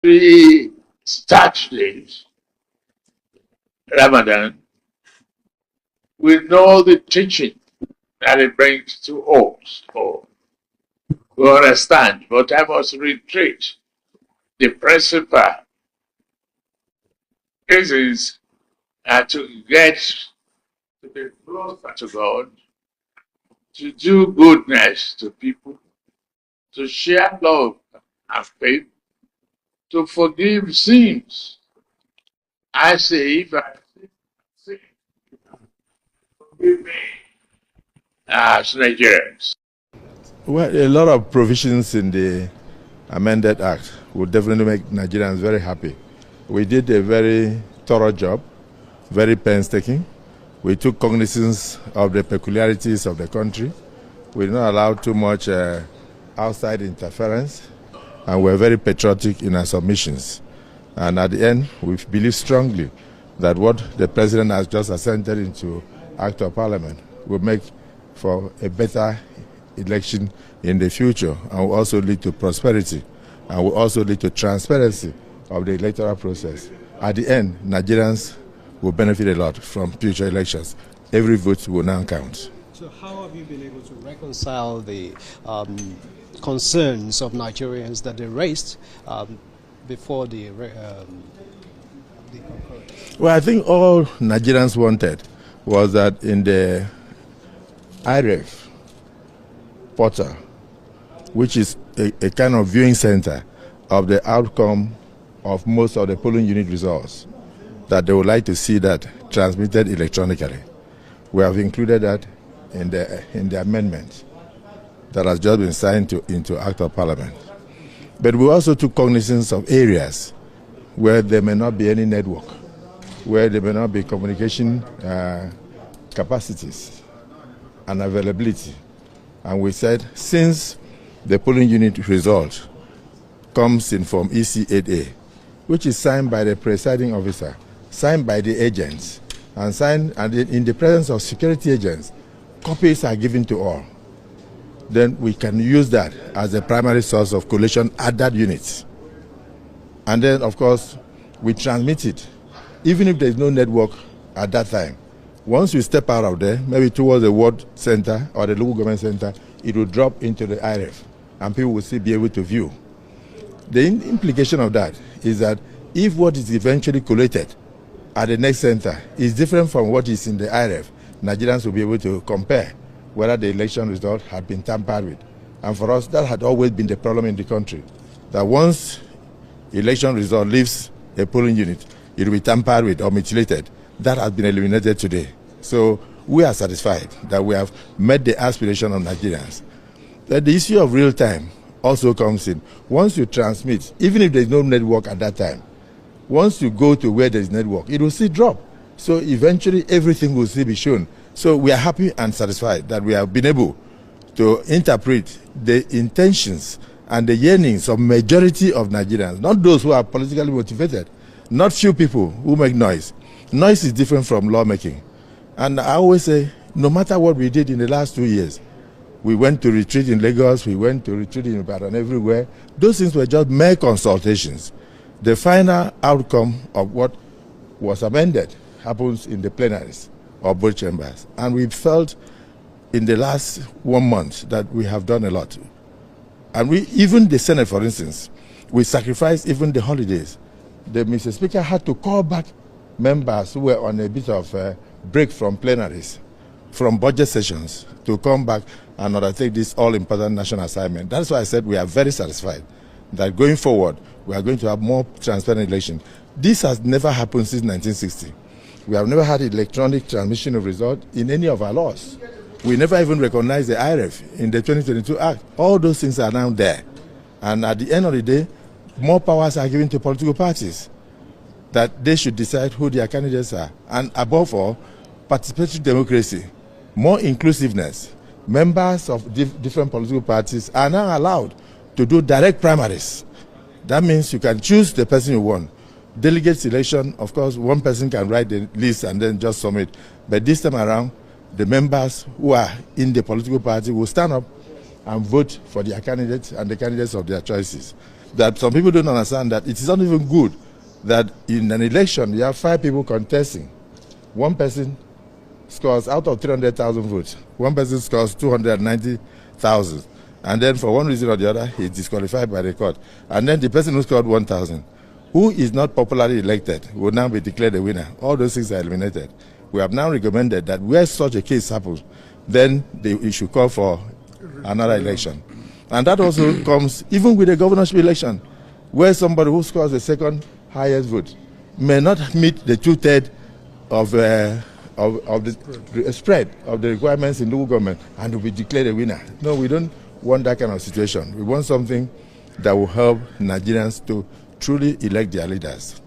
We start this Ramadan, we know the teaching that it brings to us. Or we understand, but I must reiterate the principle is to get to be closer to God, to do goodness to people, to share love and faith, to forgive sins. I say, if I sin, forgive me as Nigerians. Well, a lot of provisions in the amended act would definitely make Nigerians very happy. We did a very thorough job, very painstaking. We took cognizance of the peculiarities of the country. We did not allow too much outside interference, and we're very patriotic in our submissions. And at the end, we believe strongly that what the President has just assented into Act of Parliament will make for a better election in the future, and will also lead to prosperity, and will also lead to transparency of the electoral process. At the end, Nigerians will benefit a lot from future elections. Every vote will now count. So how have you been able to reconcile the concerns of Nigerians that they raised before the Well, I think all Nigerians wanted was that in the IREF portal, which is a kind of viewing center of the outcome of most of the polling unit results, that they would like to see that transmitted electronically. We have included that in the amendment that has just been signed into Act of Parliament. But we also took cognizance of areas where there may not be any network, where there may not be communication capacities and availability. And we said, since the polling unit result comes in from EC8A, which is signed by the presiding officer, signed by the agents, and signed and in the presence of security agents, copies are given to all. Then we can use that as a primary source of collation at that unit. And then, of course, we transmit it, even if there is no network at that time. Once we step out of there, maybe towards the ward center or the local government center, it will drop into the IREF, and people will still be able to view. The implication of that is that if what is eventually collated at the next center is different from what is in the IREF, Nigerians will be able to compare whether the election result had been tampered with. And for us, that had always been the problem in the country, that once election result leaves a polling unit, it will be tampered with or mutilated. That has been eliminated today. So we are satisfied that we have met the aspiration of Nigerians. That the issue of real time also comes in. Once you transmit, even if there is no network at that time, once you go to where there is network, it will still drop. So eventually everything will still be shown. So we are happy and satisfied that we have been able to interpret the intentions and the yearnings of majority of Nigerians, not those who are politically motivated, not few people who make noise. Noise is different from lawmaking. And I always say, no matter what we did in the last 2 years, we went to retreat in Lagos, we went to retreat in Ibadan, everywhere. Those things were just mere consultations. The final outcome of what was amended happens in the plenaries of both chambers. And we felt in the last 1 month that we have done a lot. And even the Senate, for instance, we sacrificed even the holidays. The Mr. Speaker had to call back members who were on a bit of a break from plenaries, from budget sessions, to come back and undertake this all-important national assignment. That's why I said we are very satisfied that going forward, we are going to have more transparent election. This has never happened since 1960. We have never had electronic transmission of results in any of our laws. We never even recognized the IREF in the 2022 Act. All those things are now there. And at the end of the day, more powers are given to political parties, that they should decide who their candidates are. And above all, participatory democracy, more inclusiveness. Members of different political parties are now allowed to do direct primaries. That means you can choose the person you want. Delegate selection, of course, one person can write the list and then just submit. But this time around, the members who are in the political party will stand up and vote for their candidates and the candidates of their choices. that some people don't understand that it is not even good that in an election you have 5 people contesting. One person scores out of 300,000 votes. One person scores 290,000. And then for one reason or the other, he is disqualified by the court. And then the person who scored 1,000, who is not popularly elected, will now be declared a winner. All those things are eliminated. We have now recommended that where such a case happens, then you should call for another election. And that also comes even with the governorship election, where somebody who scores the second highest vote may not meet the 2/3 of the spread of the requirements in local government and will be declared a winner. No, we don't want that kind of situation. We want something that will help Nigerians to truly elect their leaders.